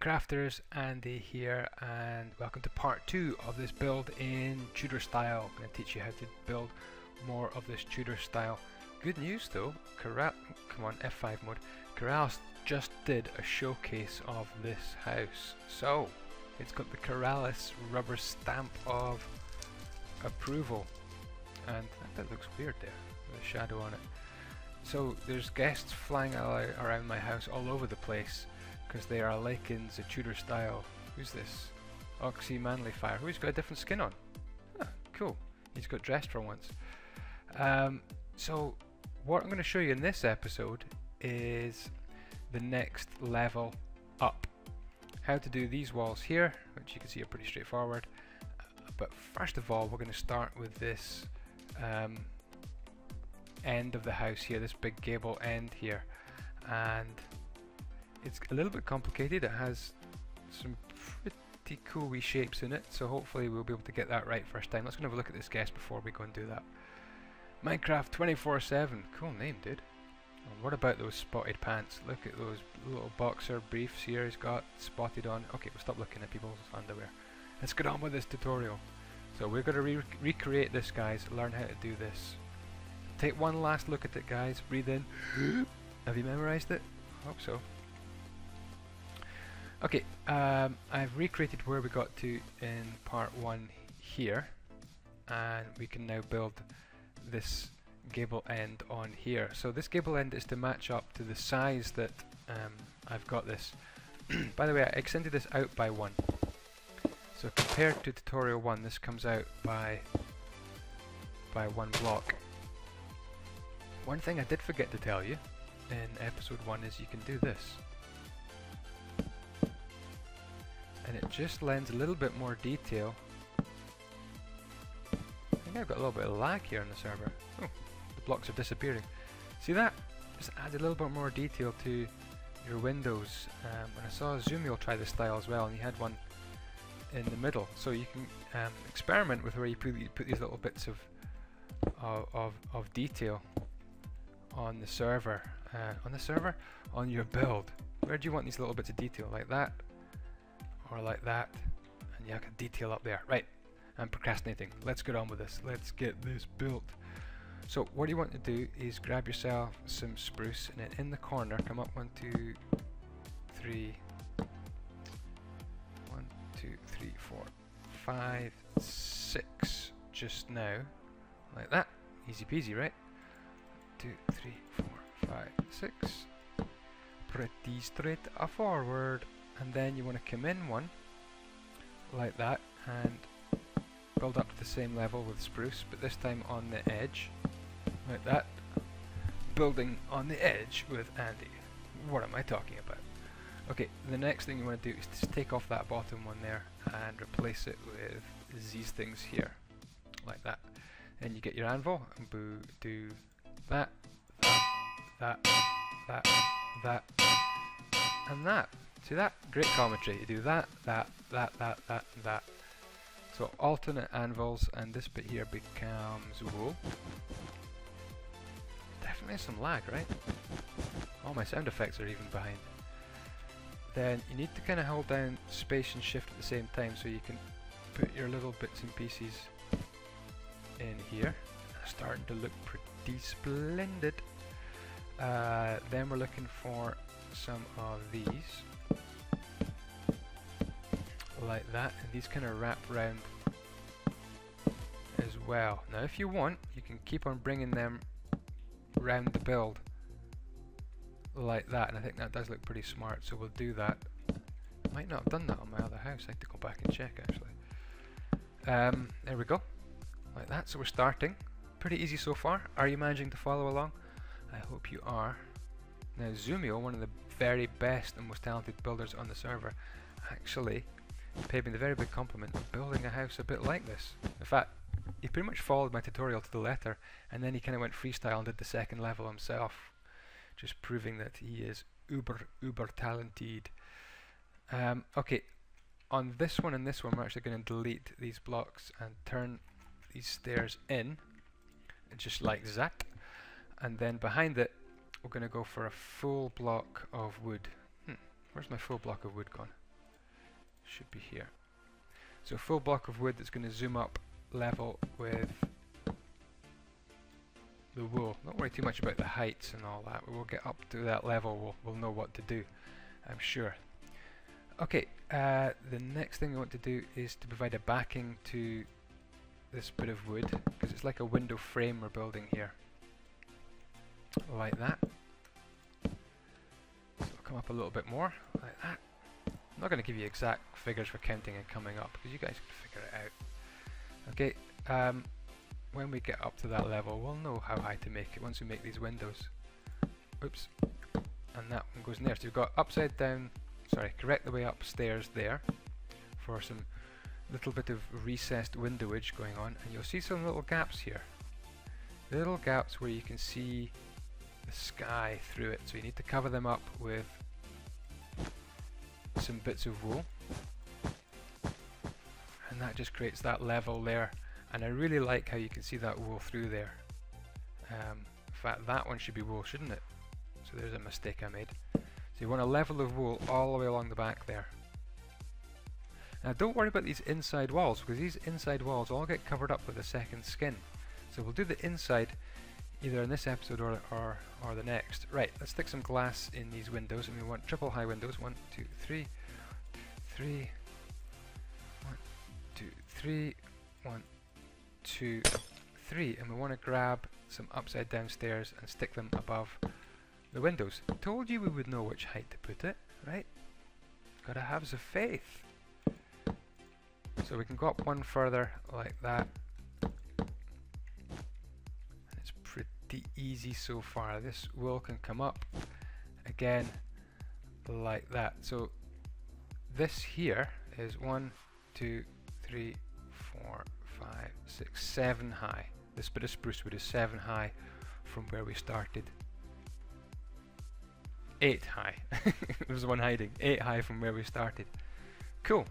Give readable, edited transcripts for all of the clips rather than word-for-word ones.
Crafters, Andy here, and welcome to part 2 of this build in Tudor style. I'm going to teach you how to build more of this Tudor style. Good news though, come on, F5 mode. Corrales just did a showcase of this house, so it's got the Corrales rubber stamp of approval, and that looks weird there with a shadow on it. So there's guests flying around my house all over the place because they are liking the Tudor style. Who's this? Oxy Manly Fire. Oh, he's got a different skin on. Ah, cool. He's got dressed for once. So what I'm going to show you in this episode is the next level up. How to do these walls here, which you can see are pretty straightforward. But first of all, we're going to start with this end of the house here, this big gable end here, and it's a little bit complicated. It has some pretty cool wee shapes in it, so hopefully we'll be able to get that right first time. Let's go and have a look at this guest before we go and do that. Minecraft 24/7, cool name, dude. And what about those spotted pants? Look at those little boxer briefs here he's got spotted on. Okay, we'll stop looking at people's underwear. Let's get on with this tutorial. So we're going to recreate this, guys, learn how to do this. Take one last look at it, guys. Breathe in. Have you memorized it? Hope so. Okay, I've recreated where we got to in part 1 here, and we can now build this gable end on here. So this gable end is to match up to the size that I've got this. By the way, I extended this out by 1. So compared to tutorial 1, this comes out by 1 block. One thing I did forget to tell you in episode 1 is you can do this. And it just lends a little bit more detail. I think I've got a little bit of lag here on the server. Oh, the blocks are disappearing. See that? Just adds a little bit more detail to your windows. And I saw Zoomio try this style as well, and he had one in the middle. So you can experiment with where you put these little bits of detail on the server. On your build. Where do you want these little bits of detail? Like that? Or like that, and you can detail up there. Right, I'm procrastinating. Let's get on with this. Let's get this built. So what you want to do is grab yourself some spruce, and then in the corner come up 1, 2, 3, 1, 2, 3, 4, 5, 6 just now, like that. Easy peasy, right? 2, 3, 4, 5, 6. Pretty straight forward. And then you want to come in 1 like that and build up to the same level with spruce, but this time on the edge like that. Building on the edge with Andy. What am I talking about? Okay, the next thing you want to do is just take off that bottom one there and replace it with these things here like that. And you get your anvil and do that, that, and that. See that? Great commentary. You do that, that, and that. So alternate anvils, and this bit here becomes wool. Definitely some lag, right? All my sound effects are even behind. Then you need to kind of hold down space and shift at the same time so you can put your little bits and pieces in here. Starting to look pretty splendid. Then we're looking for some of these. Like that, and these kind of wrap round as well. Now if you want, you can keep on bringing them round the build like that, and I think that does look pretty smart, so we'll do that. Might not have done that on my other house. I have to go back and check actually. There we go, like that. So we're starting pretty easy so far. Are you managing to follow along? I hope you are. Now Zoomio, one of the very best and most talented builders on the server, actually paid me the very big compliment of building a house a bit like this. In fact, he pretty much followed my tutorial to the letter, and then he kind of went freestyle and did the second level himself, just proving that he is uber talented. Okay, on this one and this one we're actually going to delete these blocks and turn these stairs in, just like that, and then behind it we're going to go for a full block of wood. Where's my full block of wood gone? should be here. So a full block of wood that's going to zoom up level with the wool. Don't worry too much about the heights and all that. We'll get up to that level, we'll know what to do, I'm sure. Okay, the next thing we want to do is to provide a backing to this bit of wood, because it's like a window frame we're building here. Like that. So it'll come up a little bit more, like that. I'm not going to give you exact figures for counting and coming up, because you guys can figure it out. Okay, when we get up to that level, we'll know how high to make it once we make these windows. Oops. And that one goes in there. So you've got upside down, sorry, correct the way upstairs there for some little bit of recessed windowage going on, and you'll see some little gaps here. Little gaps where you can see the sky through it, so you need to cover them up with some bits of wool, and that just creates that level there. And I really like how you can see that wool through there. In fact, that one should be wool, shouldn't it? So there's a mistake I made. So you want a level of wool all the way along the back there. Now don't worry about these inside walls, because these inside walls all get covered up with a second skin. So we'll do the inside either in this episode or the next. Right, let's stick some glass in these windows, and we want triple high windows. 1, 2, 3, 3, 1, 2, 3, 1, 2, 3, and we want to grab some upside down stairs and stick them above the windows. Told you we would know which height to put it, right? Gotta have some faith. So we can go up one further like that. And it's pretty easy so far. This wool can come up again like that. So this here is 1, 2, 3, 4, 5, 6, 7 high. This bit of spruce wood is 7 high from where we started. 8 high. There's one hiding. 8 high from where we started. Cool.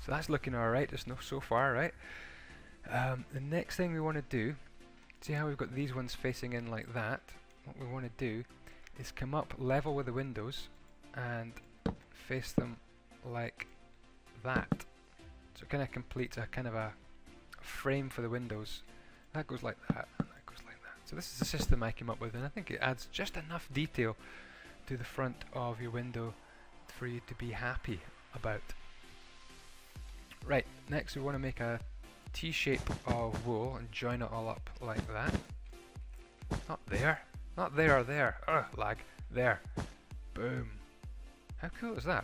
So that's looking alright, just so far, right? The next thing we want to do, see how we've got these ones facing in like that? What we want to do is come up level with the windows and face them like that. So it kind of completes a kind of a frame for the windows. That goes like that, and that goes like that. So this is the system I came up with, and I think it adds just enough detail to the front of your window for you to be happy about. Right, next we want to make a T-shape of wool and join it all up like that. Not there, not there or there. Ugh, lag. There. Boom. How cool is that?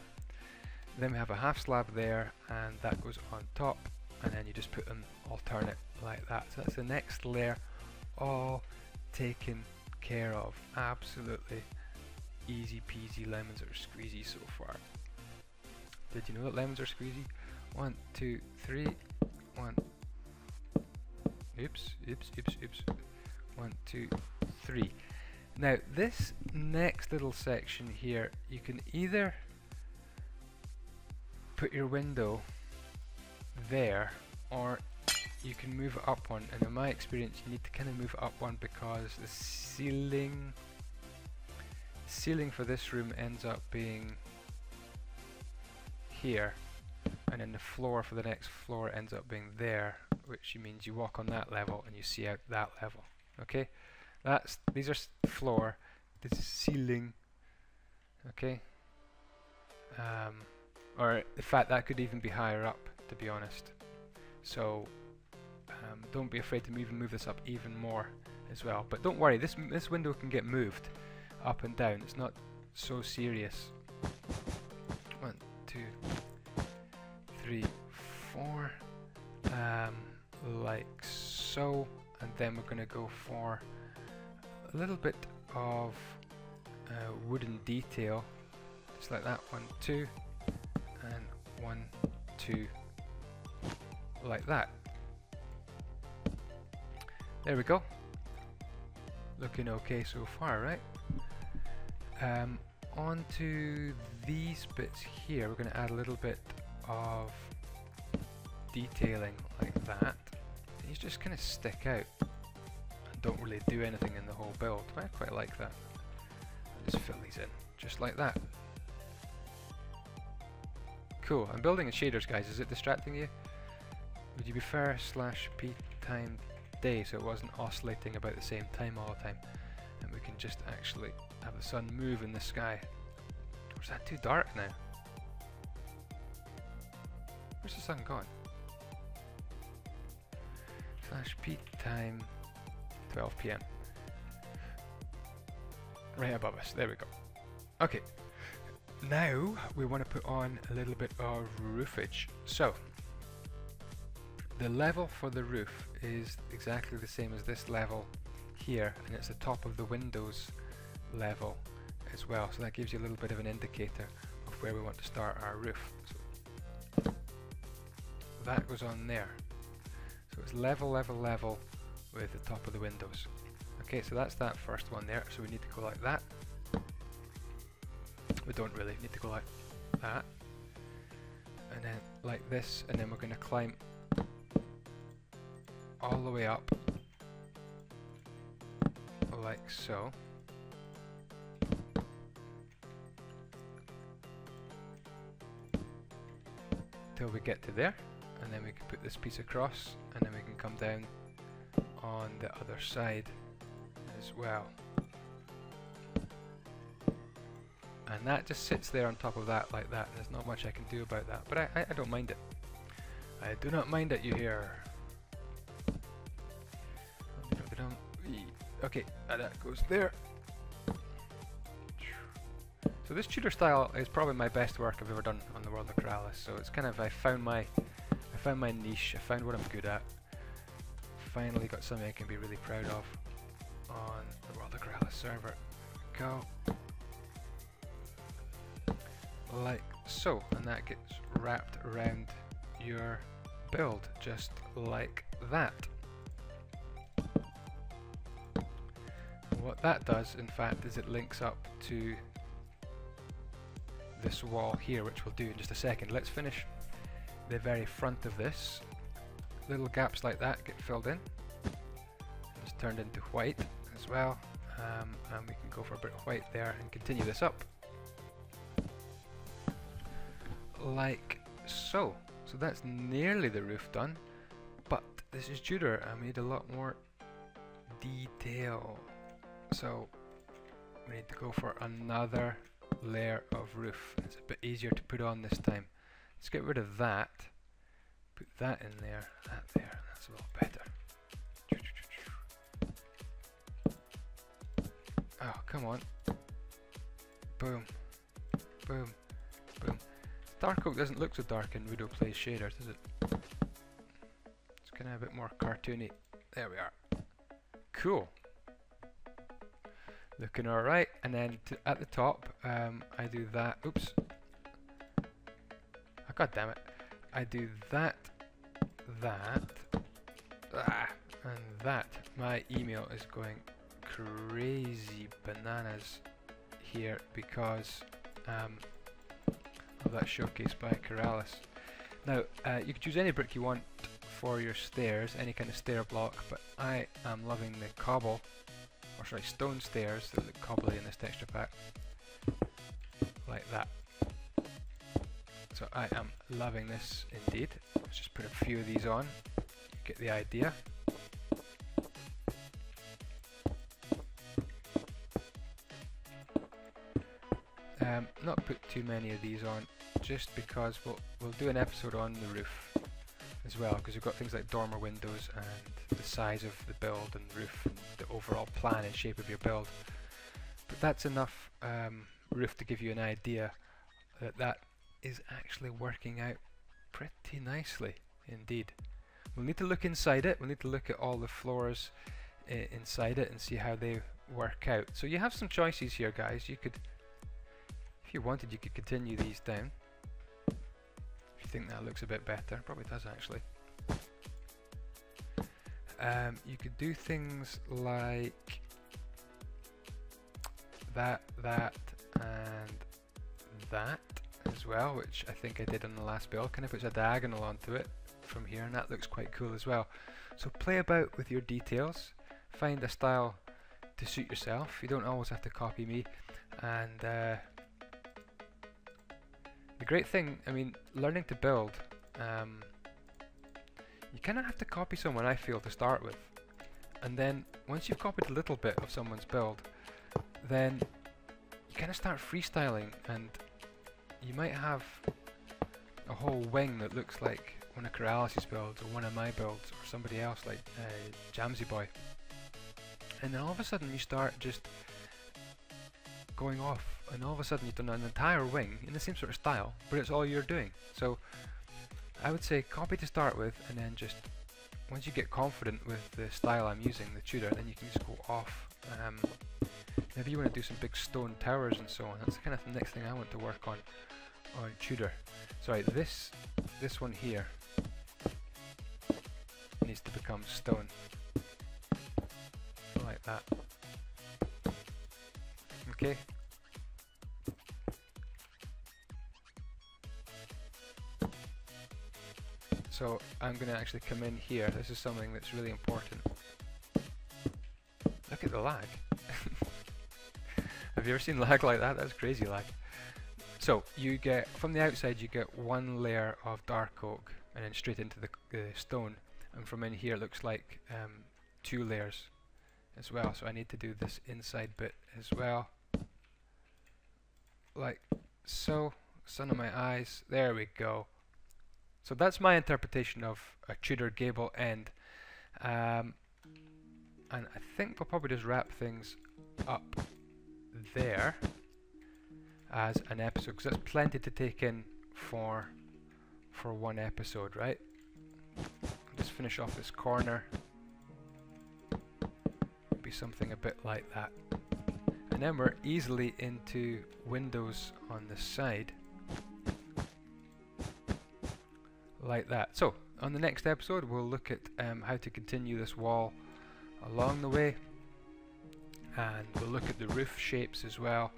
Then we have a half slab there, and that goes on top, and then you just put them alternate like that. So that's the next layer all taken care of. Absolutely easy peasy, lemons are squeezy so far. Did you know that lemons are squeezy? 1, 2, 3, 1. Oops. 1, 2, 3. Now this next little section here, you can either put your window there, or you can move it up one, and in my experience you need to kind of move it up one because the ceiling for this room ends up being here, and then the floor for the next floor ends up being there, which means you walk on that level and you see out that level. Okay, these are floor, this is ceiling. Okay, or in fact that could even be higher up, to be honest. So don't be afraid to even move this up even more as well. But don't worry, this window can get moved up and down. It's not so serious. 1, 2, 3, 4, like so, and then we're going to go for a little bit of wooden detail, just like that. 1, 2, and 1, 2, like that. There we go. Looking okay so far, right? Onto these bits here, we're going to add a little bit of detailing like that. These just kind of stick out and don't really do anything in the whole build. I quite like that. I'll just fill these in just like that. Cool. I'm building in shaders, guys. Is it distracting you? Would you prefer /p time day so it wasn't oscillating about the same time all the time? And we can just actually have the sun move in the sky. Or is that too dark now? Where's the sun gone? /p time 12 PM. Right above us. There we go. Okay. Now we want to put on a little bit of roofage. So the level for the roof is exactly the same as this level here, and it's the top of the windows level as well. So that gives you a little bit of an indicator of where we want to start our roof. So that goes on there. So it's level, level, level with the top of the windows. Okay, so that's that first one there. So we need to go like that. We don't really need to go like that. And then like this, and then we're going to climb all the way up like so. Till we get to there, and then we can put this piece across, and then we can come down on the other side as well. And that just sits there on top of that like that, and there's not much I can do about that, but I don't mind it. I do not mind it, you hear. Okay, and that goes there. So this Tudor style is probably my best work I've ever done on the World of Keralis. So it's kind of, I found my niche, I found what I'm good at. Finally got something I can be really proud of on the World of Keralis server. Go. Like so, and that gets wrapped around your build, just like that. What that does, in fact, is it links up to this wall here, which we'll do in just a second. Let's finish the very front of this. Little gaps like that get filled in. It's turned into white as well, and we can go for a bit of white there and continue this up. Like so. So that's nearly the roof done, but this is Tudor. I made a lot more detail. So we need to go for another layer of roof. It's a bit easier to put on this time. Let's get rid of that. Put that in there, that there. That's a little better. Oh, come on. Boom. Boom. Boom. Dark oak doesn't look so dark in Rudo Plays Shaders, does it? It's kind of a bit more cartoony. There we are. Cool. Looking alright, and then at the top, I do that. Oops. Oh, God damn it. I do that, and that. My email is going crazy bananas here because of that showcase by Keralis. Now, you could choose any brick you want for your stairs, any kind of stair block, but I am loving the cobble. Or sorry, stone stairs that look cobbly in this texture pack, like that. So I am loving this indeed. Let's just put a few of these on, you get the idea. Not put too many of these on, just because we'll do an episode on the roof as well, because we've got things like dormer windows and the size of the build and the roof and the overall plan and shape of your build. But that's enough roof to give you an idea that that is actually working out pretty nicely indeed. We'll need to look inside it. We'll need to look at all the floors inside it and see how they work out. So you have some choices here, guys. You could, if you wanted, you could continue these down. If you think that looks a bit better, probably does actually. You could do things like that, and that as well, which I think I did on the last build. Kind of puts a diagonal onto it from here, and that looks quite cool as well. So play about with your details, find a style to suit yourself. You don't always have to copy me, and The great thing, I mean, learning to build, you kind of have to copy someone, I feel, to start with. And then, once you've copied a little bit of someone's build, then you kind of start freestyling, and you might have a whole wing that looks like one of Corrales' builds, or one of my builds, or somebody else like Jamsy Boy. And then all of a sudden you start just going off, and all of a sudden you've done an entire wing in the same sort of style, but it's all you're doing. So I would say copy to start with, and then just once you get confident with the style I'm using, the Tudor, then you can just go off. Maybe you want to do some big stone towers and so on. That's the kind of next thing I want to work on Tudor. Sorry, this one here needs to become stone, like that. Okay. So I'm going to actually come in here. This is something that's really important. Look at the lag. Have you ever seen lag like that? That's crazy lag. So you get, from the outside you get one layer of dark oak and then straight into the stone, and from in here it looks like 2 layers as well. So I need to do this inside bit as well, like so. Sun on my eyes, there we go. So that's my interpretation of a Tudor gable end, and I think we'll probably just wrap things up there as an episode, because that's plenty to take in for one episode, right? Just finish off this corner, be something a bit like that, and then we're easily into windows on the side, like that. So on the next episode we'll look at how to continue this wall along the way, and we'll look at the roof shapes as well,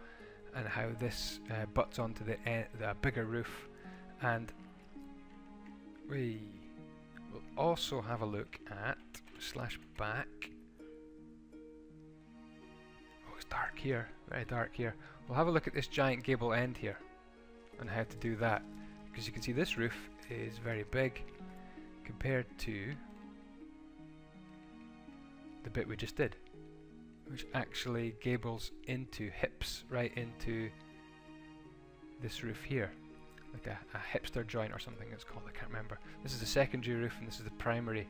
and how this butts onto the bigger roof, and we will also have a look at /back. Oh, it's dark here, very dark here. We'll have a look at this giant gable end here and how to do that, because you can see this roof is very big compared to the bit we just did, which actually gables into hips right into this roof here, like a hipster joint or something it's called, I can't remember. This is the secondary roof and this is the primary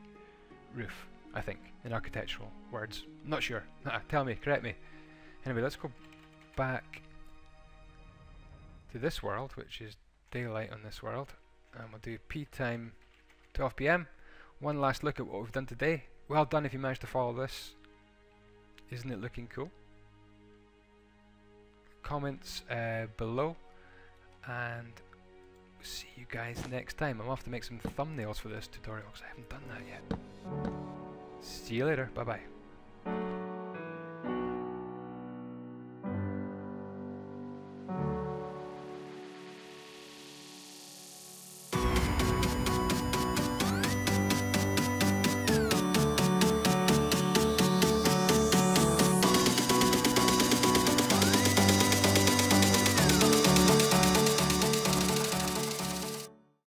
roof, I think, in architectural words. I'm not sure. Tell me, correct me. Anyway, let's go back to this world, which is daylight on this world, and we'll do P time 12 PM. One last look at what we've done today. Well done if you managed to follow this. Isn't it looking cool? Comments below, and see you guys next time. I'm off to make some thumbnails for this tutorial because I haven't done that yet. See you later. Bye bye.